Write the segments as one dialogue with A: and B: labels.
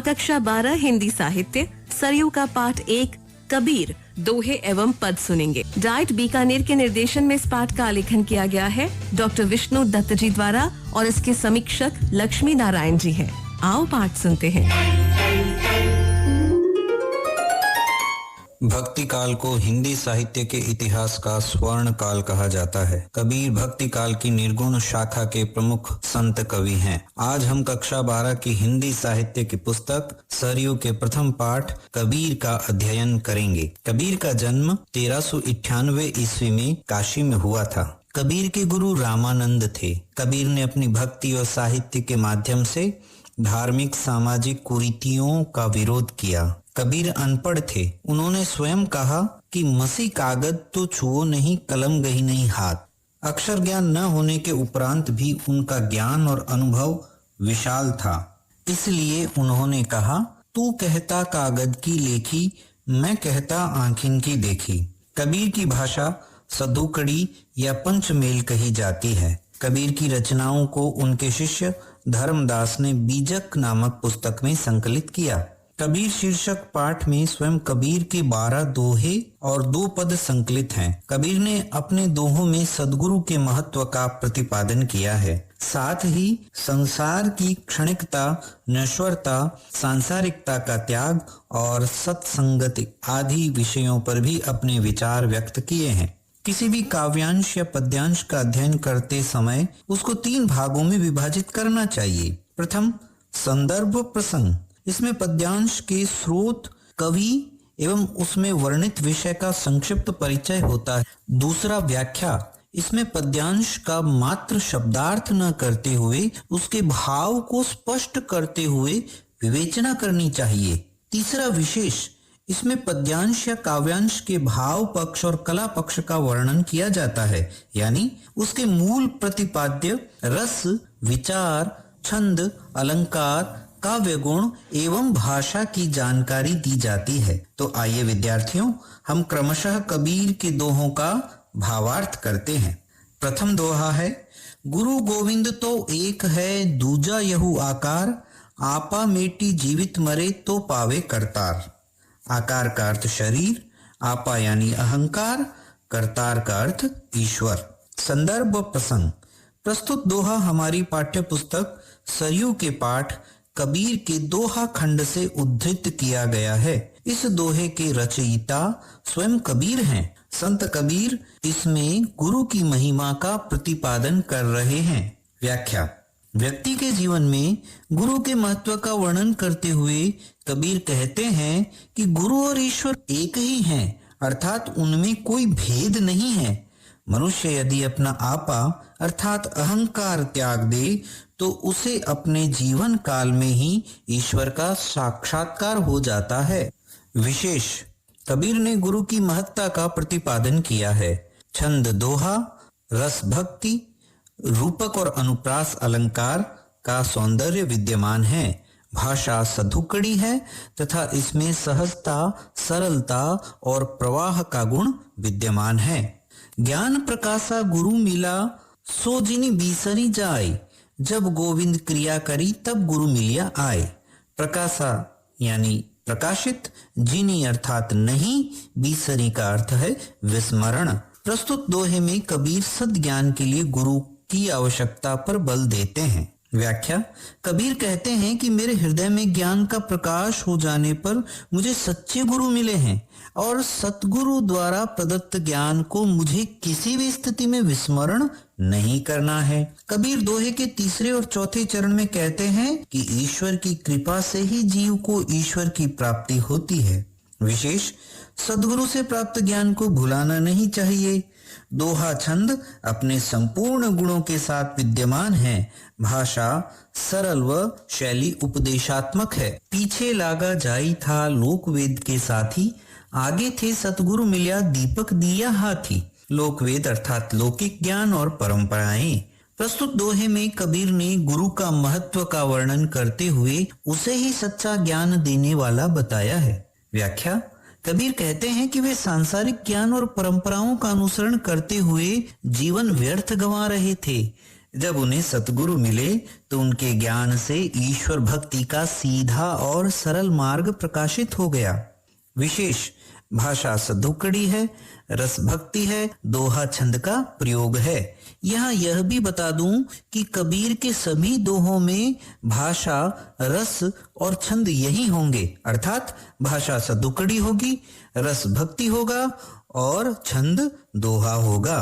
A: कक्षा 12 हिंदी साहित्य सरयू का पाठ 1 कबीर दोहे एवं पद सुनेंगे। डाइट बीकानेर के निर्देशन में इस पाठ का आलेखन किया गया है डॉक्टर विष्णु दत्त जी द्वारा और इसके समीक्षक लक्ष्मी नारायण जी हैं। आओ पाठ सुनते हैं।
B: भक्ति काल को हिंदी साहित्य के इतिहास का स्वर्ण काल कहा जाता है। कबीर भक्ति काल की निर्गुण शाखा के प्रमुख संत कवि हैं। आज हम कक्षा 12 की हिंदी साहित्य की पुस्तक सरयू के प्रथम पाठ कबीर का अध्ययन करेंगे। कबीर का जन्म 1398 ईस्वी में काशी में हुआ था। कबीर के गुरु रामानंद थे। कबीर ने अपनी भक्ति और साहित्य के माध्यम से धार्मिक सामाजिक कुरीतियों का विरोध किया। कबीर अनपढ़ थे। उन्होंने स्वयं कहा कि मसी कागज तो छुओ नहीं, कलम गई नहीं हाथ। अक्षर ज्ञान न होने के उपरांत भी उनका ज्ञान और अनुभव विशाल था। इसलिए उन्होंने कहा, तू कहता कागज की लेखी, मैं कहता आँखिन की देखी। कबीर की भाषा सदुकड़ी या पंचमेल कही जाती है। कबीर की रचनाओं को उनके शिष्य धर्मदास ने बीजक नामक पुस्तक में संकलित किया। कबीर शीर्षक पाठ में स्वयं कबीर के 12 दोहे और 2 पद संकलित हैं। कबीर ने अपने दोहों में सद्गुरु के महत्व का प्रतिपादन किया है। साथ ही संसार की क्षणिकता, नश्वरता, सांसारिकता का त्याग और सत्संगति आदि विषयों पर भी अपने विचार व्यक्त किए हैं। किसी भी काव्यांश या पद्यांश का अध्ययन करते समय उसको 3 भागों में विभाजित करना चाहिए। प्रथम, संदर्भ प्रसंग। इसमें पद्यांश के स्रोत, कवि एवं उसमें वर्णित विषय का संक्षिप्त परिचय होता है। दूसरा, व्याख्या। इसमें पद्यांश का मात्र शब्दार्थ न करते हुए उसके भाव को स्पष्ट करते हुए विवेचना करनी चाहिए। तीसरा, विशेष। इसमें पद्यांश या काव्यांश के भाव पक्ष और कला पक्ष का वर्णन किया जाता है, यानी उसके मूल प्रतिपाद्य रस, विचार, छंद, अलंकार, काव्य गुण एवं भाषा की जानकारी दी जाती है। तो आइए विद्यार्थियों, हम क्रमशः कबीर के दोहों का भावार्थ करते हैं। प्रथम दोहा है, गुरु गोविंद तो एक है, दूजा यहू आकार, आपा मेटी जीवित मरे तो पावे करतार। आकार का अर्थ शरीर, आपा यानी अहंकार, करतार का अर्थ ईश्वर। संदर्भ प्रसंग। प्रस्तुत दोहा हमारी पाठ्य पुस्तक सरयू के पाठ कबीर के दोहा खंड से उद्धृत किया गया है। इस दोहे के रचयिता स्वयं कबीर हैं। संत कबीर इसमें गुरु की महिमा का प्रतिपादन कर रहे हैं। व्याख्या। व्यक्ति के जीवन में गुरु के महत्व का वर्णन करते हुए कबीर कहते हैं कि गुरु और ईश्वर एक ही हैं, अर्थात उनमें कोई भेद नहीं है। मनुष्य यदि अपना आपा अर्थात अहंकार त्याग दे तो उसे अपने जीवन काल में ही ईश्वर का साक्षात्कार हो जाता है। विशेष। कबीर ने गुरु की महत्ता का प्रतिपादन किया है। छंद दोहा, रस भक्ति, रूपक और अनुप्रास अलंकार का सौंदर्य विद्यमान है। भाषा सधुकड़ी है तथा इसमें सहजता, सरलता और प्रवाह का गुण विद्यमान है। ज्ञान प्रकाशा गुरु मिला, सो जिनि बीसरी जाय, जब गोविंद क्रिया करी तब गुरु मिलिया आए। प्रकाशा यानी प्रकाशित, जिनी अर्थात नहीं, बीसरी का अर्थ है विस्मरण। प्रस्तुत दोहे में कबीर सद्ज्ञान के लिए गुरु की आवश्यकता पर बल देते हैं। व्याख्या। कबीर कहते हैं कि मेरे हृदय में ज्ञान का प्रकाश हो जाने पर मुझे सच्चे गुरु मिले हैं और सतगुरु द्वारा प्रदत्त ज्ञान को मुझे किसी भी स्थिति में विस्मरण नहीं करना है। कबीर दोहे के 3 और 4 चरण में कहते हैं कि ईश्वर की कृपा से ही जीव को ईश्वर की प्राप्ति होती है। विशेष। सद्गुरु से प्राप्त ज्ञान को भुलाना नहीं चाहिए। दोहा छंद अपने संपूर्ण गुणों के साथ विद्यमान है। भाषा सरल व शैली उपदेशात्मक है। पीछे लागा जाई था लोकवेद के साथी, आगे थे सतगुरु मिलिया दीपक दिया हाथी। लोकवेद अर्थात लौकिक ज्ञान और परंपराएं। प्रस्तुत दोहे में कबीर ने गुरु का महत्व का वर्णन करते हुए उसे ही सच्चा ज्ञान देने वाला बताया है। व्याख्या। कबीर कहते हैं कि वे सांसारिक ज्ञान और परंपराओं का अनुसरण करते हुए जीवन व्यर्थ गंवा रहे थे। जब उन्हें सतगुरु मिले तो उनके ज्ञान से ईश्वर भक्ति का सीधा और सरल मार्ग प्रकाशित हो गया। विशेष भाषा सदुकड़ी है, रस भक्ति है, दोहा छंद का प्रयोग है। यहाँ यह भी बता दूं कि कबीर के सभी दोहों में भाषा, रस और छंद यही होंगे, अर्थात भाषा सदुकड़ी होगी, रस भक्ति होगा और छंद दोहा होगा।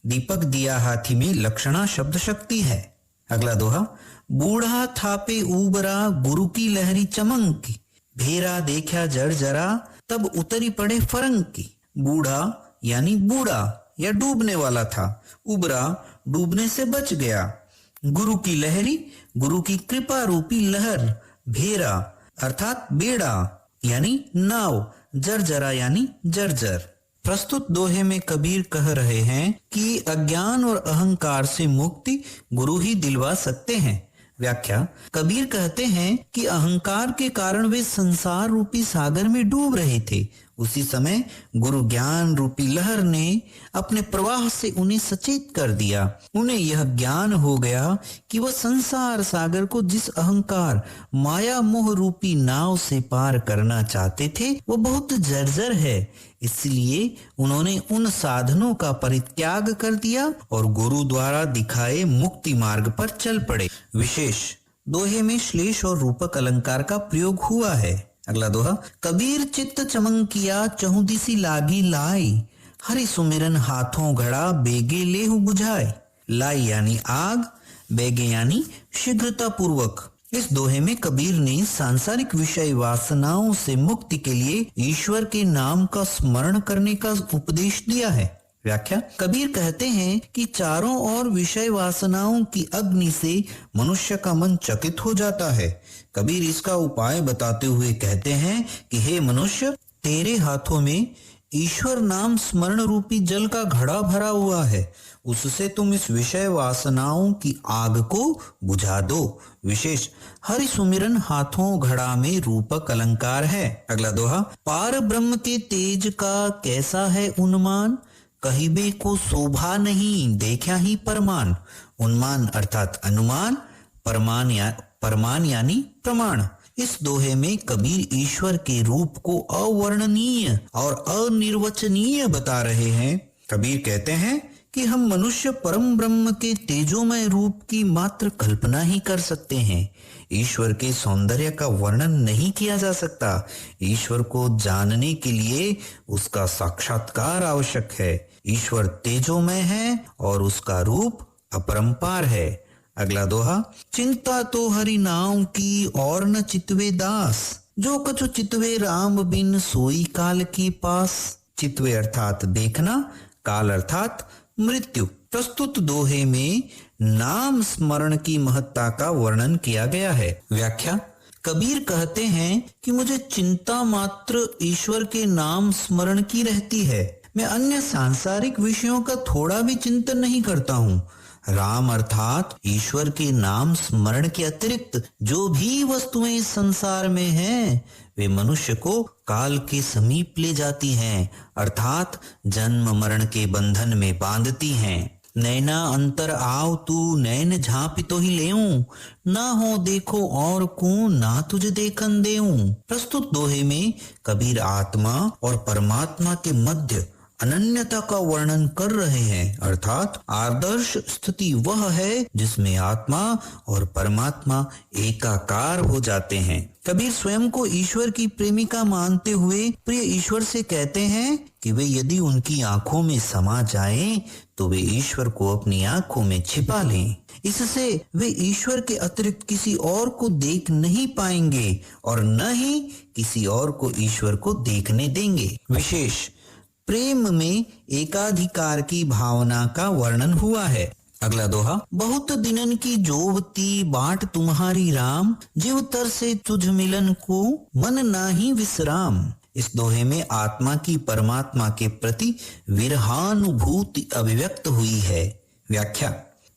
B: दीपक दिया हाथी में लक्षणा शब्द शक्ति है। अगला दोहा, बूढ़ा थापे ऊबरा गुरु की लहरी चमंकी, भेरा देखा जर जरा तब उतरी पड़े फरंकी। बूढ़ा यानी बूढ़ा या डूबने वाला था, उबरा डूबने से बच गया। गुरु की लहरी, गुरु की कृपा रूपी लहर। भेरा अर्थात बेड़ा यानी नाव। जर्जरा यानी जर्जर। प्रस्तुत दोहे में कबीर कह रहे हैं कि अज्ञान और अहंकार से मुक्ति गुरु ही दिलवा सकते हैं। व्याख्या, कबीर कहते हैं कि अहंकार के कारण वे संसार रूपी सागर में डूब रहे थे। उसी समय गुरु ज्ञान रूपी लहर ने अपने प्रवाह से उन्हें सचेत कर दिया। उन्हें यह ज्ञान हो गया कि वह संसार सागर को जिस अहंकार माया मोह रूपी नाव से पार करना चाहते थे वो बहुत जर्जर है। इसलिए उन्होंने उन साधनों का परित्याग कर दिया और गुरु द्वारा दिखाए मुक्ति मार्ग पर चल पड़े। विशेष दोहे में श्लेष और रूपक अलंकार का प्रयोग हुआ है। अगला दोहा, कबीर चित्त चमंकिया चहुदिसी लागी लाई, हरि सुमिरन हाथों घड़ा बेगे लेहु बुझाए। लाई यानी आग, बेगे यानी शीघ्रता पूर्वक। इस दोहे में कबीर ने सांसारिक विषय वासनाओं से मुक्ति के लिए ईश्वर के नाम का स्मरण करने का उपदेश दिया है। व्याख्या, कबीर कहते हैं कि चारों ओर विषय वासनाओं की अग्नि से मनुष्य का मन चकित हो जाता है। कबीर इसका उपाय बताते हुए कहते हैं कि हे मनुष्य, तेरे हाथों में ईश्वर नाम स्मरण रूपी जल का घड़ा भरा हुआ है, उससे तुम इस विषय वासनाओं की आग को बुझा दो। विशेष हरि सुमिरन हाथों घड़ा में रूपक अलंकार है। अगला दोहा, पार ब्रह्म के तेज का कैसा है उन्मान, कहिबे को शोभा नहीं देखा ही परमान। उन्मान अर्थात अनुमान, परमान यानी प्रमाण। इस दोहे में कबीर ईश्वर के रूप को अवर्णनीय और अनिर्वचनीय बता रहे हैं। कबीर कहते हैं कि हम मनुष्य परम ब्रह्म के तेजोमय रूप की मात्र कल्पना ही कर सकते हैं। ईश्वर के सौंदर्य का वर्णन नहीं किया जा सकता। ईश्वर को जानने के लिए उसका साक्षात्कार आवश्यक है। ईश्वर तेजोमय है और उसका रूप अपरंपार है। अगला दोहा, चिंता तो हरि नाम की और न चितवे दास, जो कछु चितवे राम बिन सोई काल के पास। चितवे अर्थात देखना, काल अर्थात मृत्यु। प्रस्तुत दोहे में नाम स्मरण की महत्ता का वर्णन किया गया है। व्याख्या, कबीर कहते हैं कि मुझे चिंता मात्र ईश्वर के नाम स्मरण की रहती है। मैं अन्य सांसारिक विषयों का थोड़ा भी चिंतन नहीं करता हूँ। राम अर्थात ईश्वर के नाम स्मरण के अतिरिक्त जो भी वस्तुएं इस संसार में हैं, वे मनुष्य को काल के समीप ले जाती हैं, अर्थात जन्म मरण के बंधन में बांधती हैं। नैना अंतर आव तू नैन झांपि तो ही लेऊं, ना हो देखो और को ना तुझे देखन देऊं। प्रस्तुत दोहे में कबीर आत्मा और परमात्मा के मध्य अनन्यता का वर्णन कर रहे हैं, अर्थात आदर्श स्थिति वह है जिसमें आत्मा और परमात्मा एकाकार हो जाते हैं। कबीर स्वयं को ईश्वर की प्रेमिका मानते हुए प्रिय ईश्वर से कहते हैं कि वे यदि उनकी आंखों में समा जाएं, तो वे ईश्वर को अपनी आंखों में छिपा लें। इससे वे ईश्वर के अतिरिक्त किसी और को देख नहीं पाएंगे और न ही किसी और को ईश्वर को देखने देंगे। विशेष प्रेम में एकाधिकार की भावना का वर्णन हुआ है। अगला दोहा, बहुत दिनन की जोवती बाट तुम्हारी राम, जीव तर से तुझ मिलन को मन नाही विश्राम। इस दोहे में आत्मा की परमात्मा के प्रति विरहानुभूति अभिव्यक्त हुई है। व्याख्या,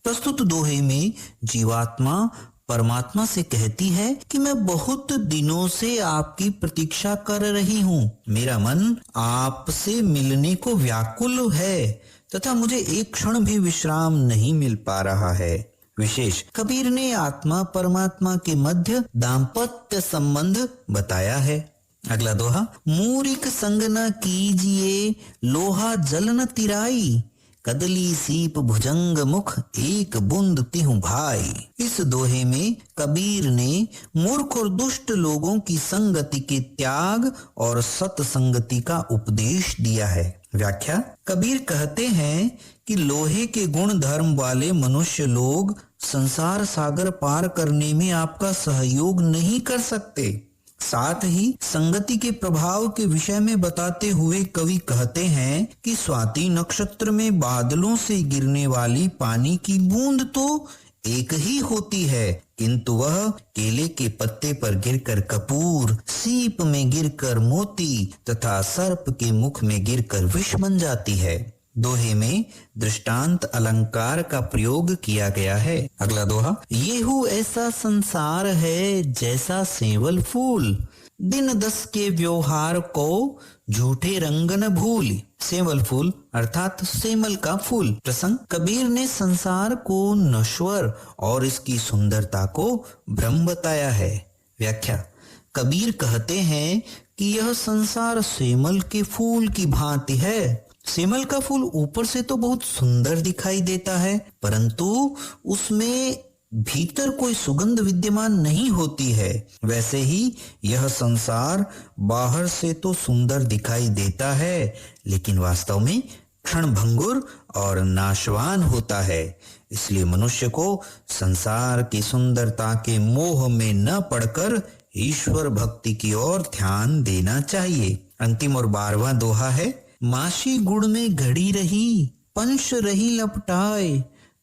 B: प्रस्तुत दोहे में जीवात्मा परमात्मा से कहती है कि मैं बहुत दिनों से आपकी प्रतीक्षा कर रही हूँ। मेरा मन आपसे मिलने को व्याकुल है तथा मुझे एक क्षण भी विश्राम नहीं मिल पा रहा है। विशेष कबीर ने आत्मा परमात्मा के मध्य दाम्पत्य संबंध बताया है। अगला दोहा, मूरिक संग न कीजिए लोहा जल न तिराई, कदली सीप भुजंग मुख एक बूंद तिहु भाई। इस दोहे में कबीर ने मूर्ख और दुष्ट लोगों की संगति के त्याग और सत्संगति का उपदेश दिया है। व्याख्या, कबीर कहते हैं कि लोहे के गुण धर्म वाले मनुष्य लोग संसार सागर पार करने में आपका सहयोग नहीं कर सकते। साथ ही संगति के प्रभाव के विषय में बताते हुए कवि कहते हैं कि स्वाति नक्षत्र में बादलों से गिरने वाली पानी की बूंद तो एक ही होती है, किंतु वह केले के पत्ते पर गिरकर कपूर, सीप में गिरकर मोती तथा सर्प के मुख में गिरकर विष बन जाती है। दोहे में दृष्टांत अलंकार का प्रयोग किया गया है। अगला दोहा, येहू ऐसा संसार है जैसा सेवल फूल, दिन 10 के व्यवहार को झूठे रंग न भूल। सेवल फूल अर्थात सेमल का फूल। प्रसंग, कबीर ने संसार को नश्वर और इसकी सुंदरता को भ्रम बताया है। व्याख्या, कबीर कहते हैं कि यह संसार सेमल के फूल की भांति है। सेमल का फूल ऊपर से तो बहुत सुंदर दिखाई देता है, परंतु उसमें भीतर कोई सुगंध विद्यमान नहीं होती है। वैसे ही यह संसार बाहर से तो सुंदर दिखाई देता है, लेकिन वास्तव में क्षणभंगुर और नाशवान होता है। इसलिए मनुष्य को संसार की सुंदरता के मोह में न पड़कर ईश्वर भक्ति की ओर ध्यान देना चाहिए। अंतिम और 12वां दोहा है, माशी गुड़ में घड़ी रही, पंच रही लपटाए,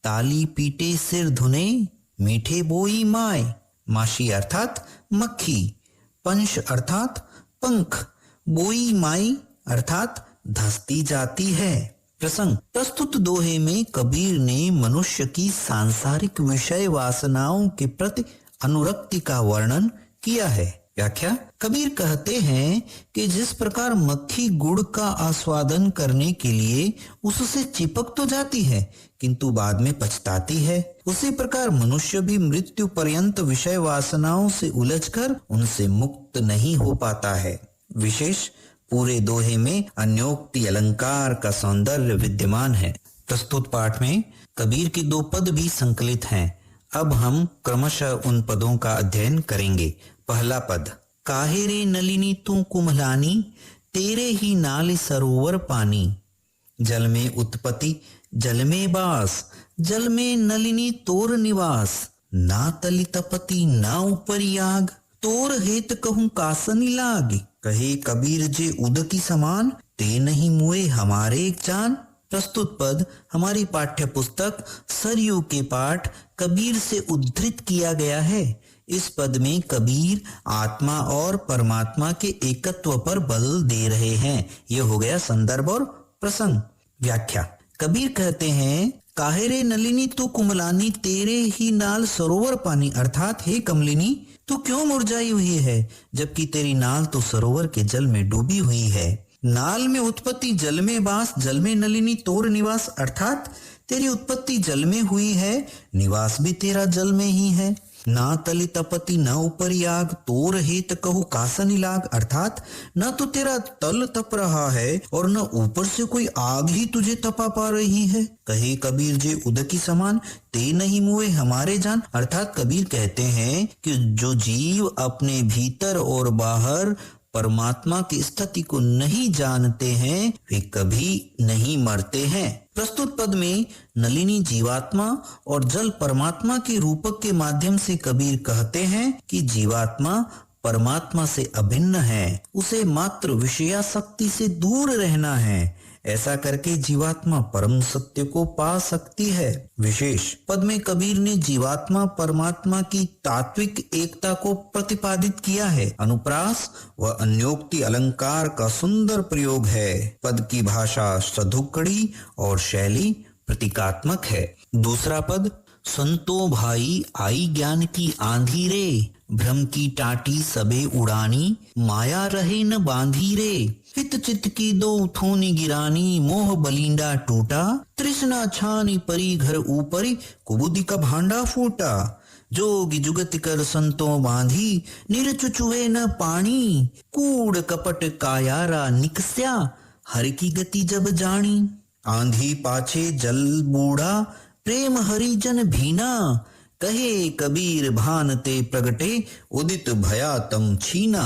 B: ताली पीटे सिर धुने, मीठे बोई माय। माशी अर्थात मक्खी, पंच अर्थात पंख, बोई माई अर्थात धसती जाती है। प्रसंग, प्रस्तुत दोहे में कबीर ने मनुष्य की सांसारिक विषय वासनाओं के प्रति अनुरक्ति का वर्णन किया है। व्याख्या, कबीर कहते हैं कि जिस प्रकार मक्खी गुड़ का आस्वादन करने के लिए उससे चिपक तो जाती है, किंतु बाद में पछताती है, उसी प्रकार मनुष्य भी मृत्यु पर्यंत विषय वासनाओं से उलझकर उनसे मुक्त नहीं हो पाता है। विशेष पूरे दोहे में अन्योक्ति अलंकार का सौंदर्य विद्यमान है। प्रस्तुत पाठ में कबीर के 2 पद भी संकलित हैं। अब हम क्रमशः उन पदों का अध्ययन करेंगे। पहला पद, काहे रे नलिनी तू कुम्हलानी, तेरे ही नाल सरोवर पानी, जल में उत्पत्ति जल में बास, जल में नलिनी तोर निवास, ना तली तपति ना ऊपर आग, तोर हेत कहूं कासनी लाग, कहे कबीर जे उद की समान, ते नहीं मुए हमारे जान। प्रस्तुत पद हमारी पाठ्य पुस्तक सरयू के पाठ कबीर से उद्धृत किया गया है। इस पद में कबीर आत्मा और परमात्मा के एकत्व पर बल दे रहे हैं। यह हो गया संदर्भ और प्रसंग। व्याख्या, कबीर कहते हैं, काहे रे नलिनी तू कुमलानी, तेरे ही नाल सरोवर पानी, अर्थात हे कमलिनी तू क्यों मुरझाई हुई है, जबकि तेरी नाल तो सरोवर के जल में डूबी हुई है। नाल में उत्पत्ति जल में बास, जल में नलिनी तोर निवास, अर्थात तेरी उत्पत्ति जल में हुई है, निवास भी तेरा जल में ही है। ना तली तपति न ऊपर आग, तोर हेत कहू कासनी लाग, अर्थात न तो तेरा तल तप रहा है और न ऊपर से कोई आग ही तुझे तपा पा रही है। कहे कबीर जे उद की समान, ते नहीं मुए हमारे जान, अर्थात कबीर कहते हैं कि जो जीव अपने भीतर और बाहर परमात्मा की स्थिति को नहीं जानते हैं वे कभी नहीं मरते हैं। प्रस्तुत पद में नलिनी जीवात्मा और जल परमात्मा के रूपक के माध्यम से कबीर कहते हैं कि जीवात्मा परमात्मा से अभिन्न है, उसे मात्र विषयासक्ति से दूर रहना है। ऐसा करके जीवात्मा परम सत्य को पा सकती है। विशेष पद में कबीर ने जीवात्मा परमात्मा की तात्विक एकता को प्रतिपादित किया है। अनुप्रास व अन्योक्ति अलंकार का सुंदर प्रयोग है। पद की भाषा सधुकड़ी और शैली प्रतीकात्मक है। दूसरा पद, संतो भाई आई ज्ञान की आंधी रे, भ्रम की टाटी सबे उड़ानी, माया रहे न बांधी रे। हित चित की दो थोनी गिरानी, मोह बलिंडा टूटा। तृष्णा छानी परी घर ऊपरी, कुबुद्धि का भांडा फूटा। जोगी जुगत कर संतों बांधी, निरचुचुए न पानी। कूड़ कपट कायारा निकस्या, हर की गति जब जानी। आंधी पाछे जल बूढ़ा, प्रेम हरिजन भीना। कहे कबीर भानते प्रगटे, उदित भया तम छीना।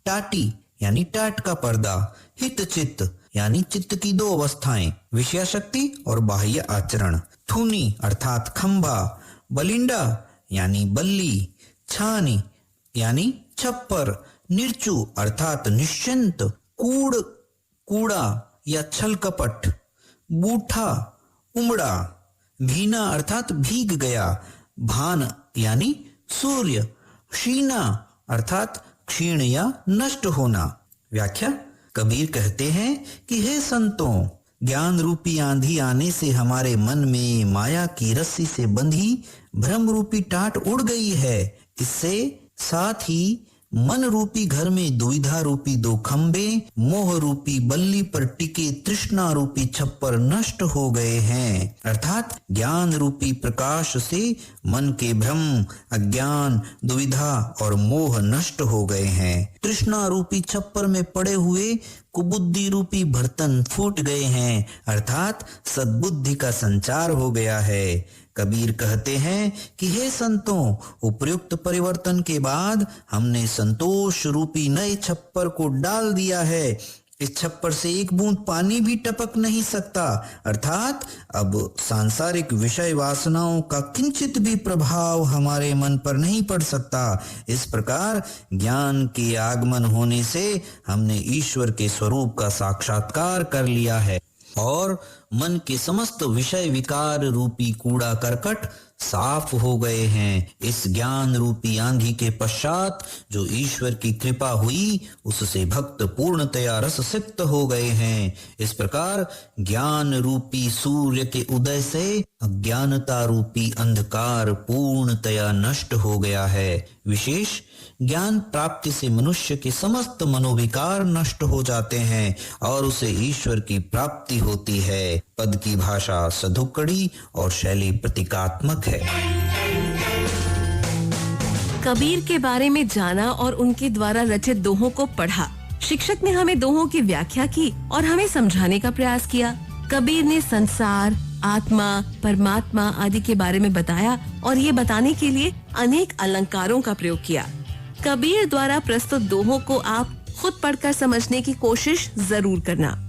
B: टाटी यानी टाट का पर्दा, हित चित्त यानी चित्त की दो अवस्थाएं, विषय शक्ति और बाह्य आचरण। थूनी अर्थात खंभा, बलिंडा यानी बल्ली, छानी यानी छप्पर, निर्चु अर्थात निश्चिंत, कूड़ कूड़ा या छल कपट, बूठा उमड़ा, भीना अर्थात भीग गया, भान यानी सूर्य, क्षीणा अर्थात क्षीण या नष्ट होना। व्याख्या, कबीर कहते हैं कि हे संतों, ज्ञान रूपी आंधी आने से हमारे मन में माया की रस्सी से बंधी भ्रम रूपी टाट उड़ गई है। इससे साथ ही मन रूपी घर में दुविधा रूपी दो खंबे, मोह रूपी बल्ली पर टिके तृष्णा रूपी छप्पर नष्ट हो गए हैं। अर्थात ज्ञान रूपी प्रकाश से मन के भ्रम, अज्ञान, दुविधा और मोह नष्ट हो गए हैं। तृष्णा रूपी छप्पर में पड़े हुए कुबुद्धि रूपी बर्तन फूट गए हैं, अर्थात सद्बुद्धि का संचार हो गया है। कबीर कहते हैं कि हे संतों, उपर्युक्त परिवर्तन के बाद हमने संतोष रूपी नए छप्पर को डाल दिया है। इस छप्पर से एक बूंद पानी भी टपक नहीं सकता, अर्थात अब सांसारिक विषय वासनाओं का किंचित भी प्रभाव हमारे मन पर नहीं पड़ सकता। इस प्रकार ज्ञान के आगमन होने से हमने ईश्वर के स्वरूप का साक्षात्कार कर लिया है और मन के समस्त विषय विकार रूपी कूड़ा करकट साफ हो गए हैं। इस ज्ञान रूपी आंधी के पश्चात जो ईश्वर की कृपा हुई, उससे भक्त पूर्णतया रस सिक्त हो गए हैं। इस प्रकार ज्ञान रूपी सूर्य के उदय से अज्ञानता रूपी अंधकार पूर्णतया नष्ट हो गया है। विशेष ज्ञान प्राप्ति से मनुष्य के समस्त मनोविकार नष्ट हो जाते हैं और उसे ईश्वर की प्राप्ति होती है। पद की भाषा सधुकड़ी और शैली प्रतीकात्मक है।
A: कबीर के बारे में जाना और उनके द्वारा रचित दोहों को पढ़ा। शिक्षक ने हमें दोहों की व्याख्या की और हमें समझाने का प्रयास किया। कबीर ने संसार, आत्मा, परमात्मा आदि के बारे में बताया और ये बताने के लिए अनेक अलंकारों का प्रयोग किया। कबीर द्वारा प्रस्तुत दोहों को आप खुद पढ़कर समझने की कोशिश जरूर करना।